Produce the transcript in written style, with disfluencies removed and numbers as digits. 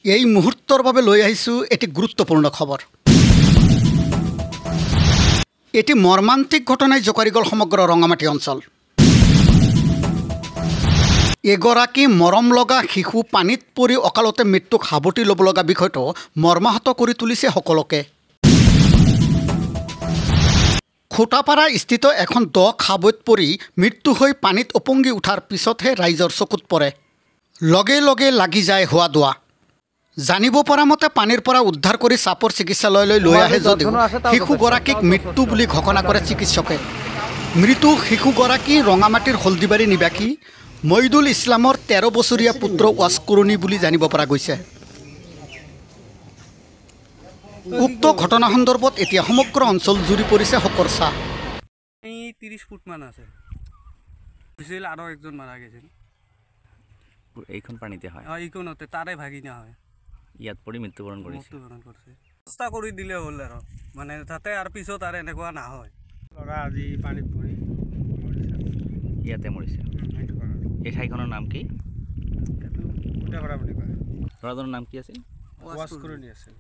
এই মুহূৰ্তৰ বাবে লৈ আহিছোঁ এটি গুৰুত্বপূৰ্ণ খবৰ। এটি মৰ্মান্তিক ঘটনাই জোকাৰি গ'ল সমগ্ৰ ৰঙামাটি অঞ্চল। এগৰাকী মৰম লগা শিশু পানীত পৰি অকালতে মৃত্যুক সাৱটি ল'ব লগা বিষয়টো মৰ্মাহত কৰি তুলিছে সকলোকে। খোটাপাৰা স্থিত এখন দ খাবৈত পৰি মৃত্যু হৈ পানীত উপঙি উঠাৰ পিছতহে ৰাইজৰ চকুত পৰে। লগে লগে লাগি যায় হোৱা দোৱা। জানিব পৰা মতে পানীৰ পৰা উদ্ধাৰ কৰি চাপৰ চিকিৎসালয়লৈ লৈ আহে যদিও শিশুগৰাকীক মৃত্যু বুলি ঘোষণা কৰে চিকিৎসকে। মৃত শিশুগৰাকী ৰঙামাটিৰ হলদিবাৰী নিবাসী মইদুল ইছলামৰ 13 বছৰীয়া পুত্ৰ ৱাস্কৰণী বুলি জানিব পৰা গৈছে। উক্ত ঘটনা সন্দৰ্ভত এতিয়া সমগ্ৰ অঞ্চল জুৰি পৰিছে হকৰচা। 30 ফুট মান আছে আৰু একজন মাৰা গৈছিল। এইখন পানীতে হয় এইখনতে তাৰে ভাগিনা হয়। ইয়াত পৰি মৃত্যুবৰণ কৰিছে। চেষ্টা কৰি দিলে হ'ল আৰু মানে তাতে আৰু পিছত আৰু এনেকুৱা নহয়। ল'ৰা আজি পানীত পৰি ইয়াতে মৰিছে। এই ঠাইখনৰ নাম কি? বুলি কয়। ল'ৰাজনৰ নাম কি আছিল? ৱাস্কৰণী আছিল।